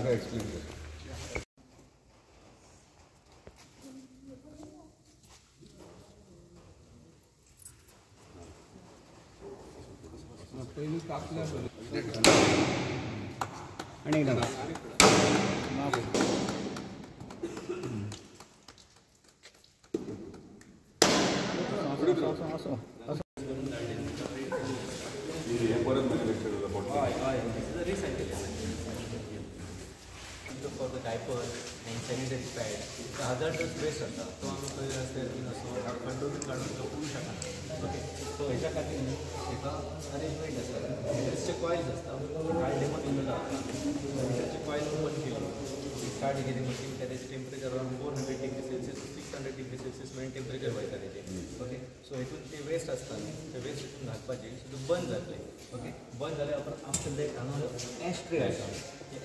Explain कर. पहिली कापल्या आणि एकदा for the diaper and sanitary pad, the hazardous waste असता तो आम्ही पहिले रस्त्यातून असो कंट्रोल काढून करू शकणार. ओके, सो ह्याच्या खातीर एका अरेंजमेंट आसता. मीटर्सचे कॉइल्स असतात, हाय डेमो दिलेला मीटरचे कॉइल ओपन केली स्टार्ट केली मशीन त्याचे temperature around 400 degree Celsius to 600 degree Celsius main temperature वयता तेजे. ओके, सो हेतून ते वेस्ट असतात ते वेस्ट हितून घालपाचे. सो तो बंद जातले. ओके, बंद जाल्यार आपण आफ्टर दॅट हांगा एश ट्रे आसा.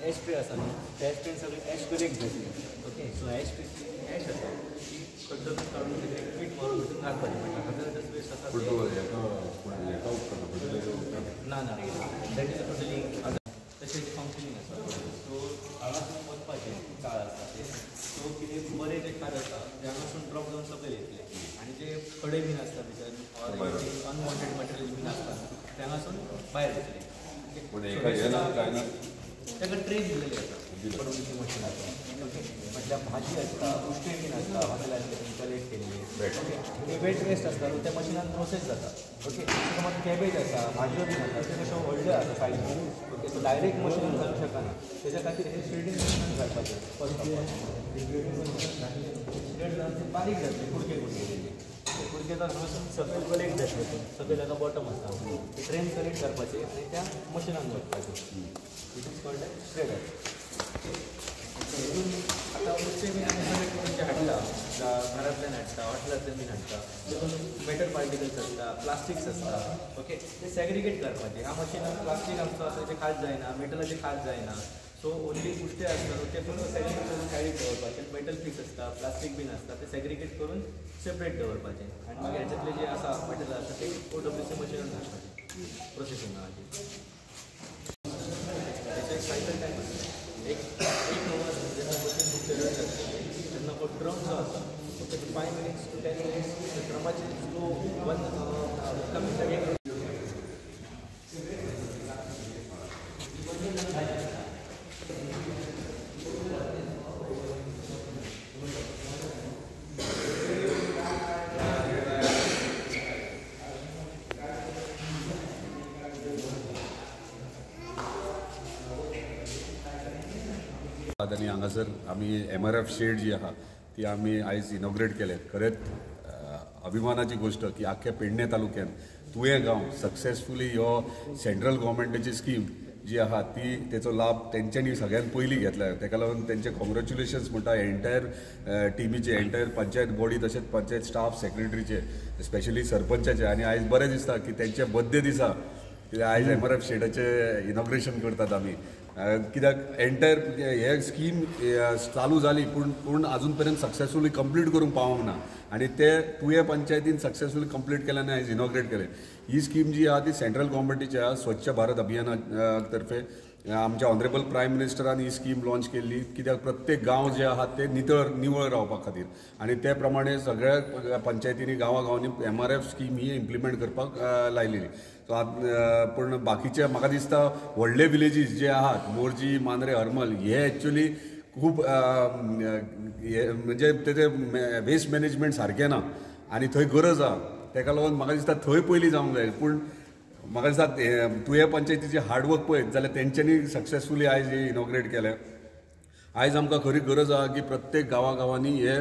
एश ट्रे आसा न्ही, त्या एश ट्रेन सगळे एश कलेक्ट जातली. Okay, so ash tray ash आसा ती कड्डून काढून तेजें पीठ मारून हितून घालपाचें. म्हणजे hazardous waste आसा ना दॅट इज टोटली तशें फंक्शनींग आसा. सो हांगासून वचपाचें काळ आसा ते. सो कितें बरें जे खाड आसा ते हांगासून ड्रॉप जावन सकयल येतले आनी जे खडे बीन आसता भितर अनवॉन्टेड मटेरियल बीन आसता ते हांगासून भायर येतले. ताका ट्रे दिलेले आसा पडोवपाची मशीन आसा. ओके, म्हटल्यार भाजी आसता उश्टे बीन आसता हॉटेलांतल्यान कलेक्ट केल्ली. ओके, ते वेट वेस्ट आसता त्या मशिनान प्रोसेस जाता. ओके, तुका मात कॅबेज आसा भाजयो बीन आसा ते कशें व्हडल्यो आसा सायजीन. ओके, सो डायरेक्ट मशिनान घालूंक शकना. तेज्या खातीर हे श्रेडींग मशिनान घालपाचें. फर्स्ट ऑफ ऑल श्रेड जावन ते बारीक जातले कुडके कुडके तेजे. ते कुडके जावन सकयल कलेक्ट जातले. सकयल हाका बॉटम आसता ते ट्रेन कलेक्ट करपाचें आनी त्या मशिनान वचपाचें. It is called shredder. हितून आतां उरचे बीन आमी कलेक्ट करून जे हाडटा घरांतल्यान हाडटा हॉटेलांतल्यान बीन हाडटा तितून मेटल पार्टिकल्स आसता प्लास्टिक्स आसता. ओके, ते सेग्रिगेट करपाचें. ह्या मशिनान प्लास्टीक आमचो आसा तें खात जायना मेटलाचें खात जायना. सो ओन्ली उश्टे आसता ते फक्त सेग्रिगेट करून सायडीक दवरपाचें. मेटल पीस आसता प्लास्टीक बीन आसता ते सेग्रिगेट करून सेपरेट दवरपाचें आनी मागीर हेच्यातले जे आसा मेटल आसा ते OWC मशिनान घालपाचें प्रोसेसिंगाचें. तेचो एक सायकल टायम आसता. एक आवर जेन्ना मशीन फेल्युअर जातली तेन्ना तो ड्रम जो आसा तो 5 minutes to 10 minutes त्या ड्रमाचेर स्लो 1 मिनटाक एक आणि हांगासर आमी MRF शेड जी आहा ती आमी आयज इनॉग्रेट केले. खरेंच अभिमानाची गोष्ट की आख्ख्या पेडणे तालुक्यान तुवें गांव सक्सेसफुली ह्यो सेंट्रल गव्हर्मेंटाची स्कीम जी आहा ती तेचो लाभ तेंच्यांनी सगळ्यात पयलीं घेतला. ताका लागून तेंचे कॉंग्रॅच्युलेशन्स म्हणटा एंटायर टिमीचे एंटायर पंचायत बॉडी तशेंच पंचायत स्टाफ सेक्रेटरीचे स्पेशली सरपंचाचे. आनी आयज बरें दिसता की तेंचे बर्थडे दिसा आयज MRF शेडाचे इनॉग्रेशन करतात आमी. कित्याक एंटायर हे स्कीम चालू जाली पूण अजून पर्यंत सक्सेसफुली कंप्लीट करूंक पावोंक ना आनी ते तुवें पंचायतीन सक्सेसफुली कंप्लीट केले आनी आयज इनॉग्रेट केले. ही स्कीम जी आहा ती सेंट्रल गव्हर्मेंटीची आहा. स्वच्छ भारत अभियाना तर्फे आमच्या ऑनरेबल प्रायम मिनिस्टरान ही स्कीम लॉन्च केल्ली. कित्याक प्रत्येक गांव जे आहात ते निवळ रावपा खातीर आनी ते प्रमाणे सगळ्या पंचायतींनी गांवांनी MRF स्कीम ही इम्प्लिमेंट करपाक लायलेली. सो पूण बाकीचे म्हाका दिसता व्हडले विलेजीस जे आहात मोरजी मांद्रे हरमल हे एक्चुली खूब म्हणजे तेजे वेस्ट मॅनेजमेंट सारकें ना आनी थंय गरज आहा. ताका लागून म्हाका दिसता थंय पयलीं जावंक जाय. पूण म्हाका दिसता तुवें पंचायतीचे हार्डवर्क पळयत जाल्यार तेंच्यांनी सक्सेसफुली आयज हे इनॉग्रेट केलें. आयज आमकां खरी गरज आहा की प्रत्येक गांवांनी हे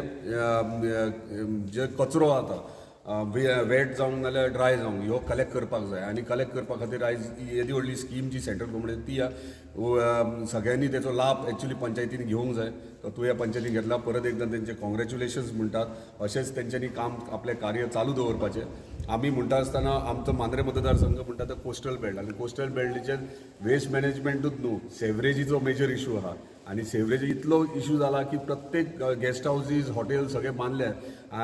जे कचरो आता वेट जावंक नाल्यार ड्राय जावंक ह्यो कलेक्ट करपाक जाय आनी कलेक्ट करपा खातीर आयज येदी व्हडली स्कीम जी सेंट्रल गव्हर्मेंट ती सगळ्यांनी तेचो लाभ एक्चुली पंचायतींनी घेवंक जाय. तो तुवें पंचायतीन घेतला परत एकदा तेंचे कॉंग्रॅच्युलेशन्स म्हणटात. अशेंच तेंच्यांनी काम आपलें कार्य चालू दवरपाचें. आमी म्हणटा आसतना आमचो मांद्रे मतदारसंघ म्हणटा तो कोस्टल बेल्ट आनी कोस्टल बेल्टीचेर वेस्ट मॅनेजमेंटूच न्हू सेवरेजीचो मेजर इशू आहा आणि सेवरेज इतलो इश्यू जाला की प्रत्येक गेस्ट हाऊसीस हॉटेल सगळे बांदले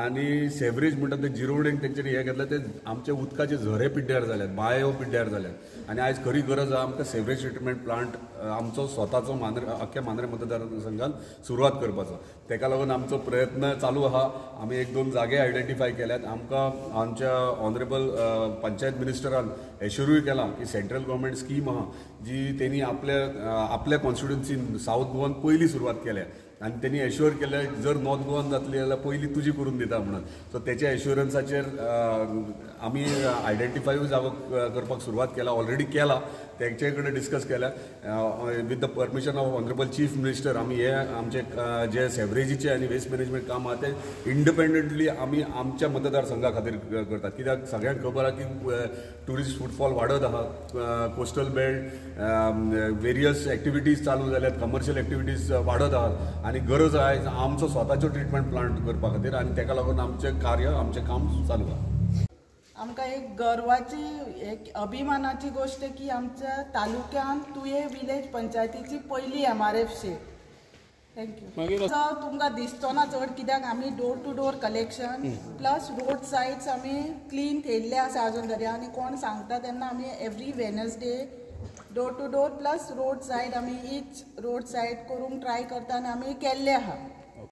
आणि सेवरेज म्हणटा ते जिरोडेंक तेंच्यांनी हे घेतलं ते आमचे उदकाचे झरे पिड्ड्यार जाल्यात, बांयो पिड्ड्यार जाल्यात आणि आयज खरी गरज आहा आमकां सेवरेज ट्रिटमेंट प्लांट आमचो स्वताचो अख्ख्या मांद्रे मतदारसंघात सुरवात करपाचो. तेका लागून आमचो प्रयत्न चालू आहा. आमी 1-2 जागे आयडेंटिफाय केल्यात. आमकां आमच्या ऑनरेबल पंचायत मिनिस्टरान एश्योरूय केला की सेंट्रल गव्हर्मेंट स्कीम आहा जी तेणी आपल्या कॉन्स्टिट्युन्सीन साऊथ गोवान पयली सुरवात केल्या आणि त्यांनी एश्युअर केलं जर नॉर्थ गोवान जातली जाल्यार पयली तुजी करून दिता म्हणून. सो त्याच्या एश्युरन्साचेर आमी आयडेंटिफाय जागो करपाक सुरवात केला, ऑलरेडी केला. तेंचे कडेन डिस्कस केल्या with the permission of honourable chief minister. आमी हे आमचे जे सेवरेजीचे आनी वेस्ट मॅनेजमेंट काम आहा ते इंडिपेंडंटली आमी आमच्या मतदारसंघा खातीर करतात. कित्याक सगळ्यांक खबर आहा की ट्युरिस्ट फुटफॉल वाडत आहा, कोस्टल बेल्ट वेरियस एक्टिविटीज चालू जाल्यात, कमर्शियल एक्टिविटीज वाडत आहात आणि गरज आहे आमचो स्वताचो ट्रिटमेंट प्लांट करपा खातीर आणि तेका लागून आमचें कार्य आमचें काम चालू आहा. आमकां एक गर्वाची एक अभिमानाची गोष्ट की आमच्या तालुक्यान तुये विलेज पंचायतीची पहिली MRF शेड. थँक्यू. तुमकां दिसतो ना चड कित्याक आमी door to door collection plus road sides आमी क्लीन केल्ले आसा अजून तरी आनी कोण सांगता तेन्ना आमी every Wednesday door to door plus road side आमी ईच रोड सायड करूंक ट्राय करता आनी आमी केल्ले आहा.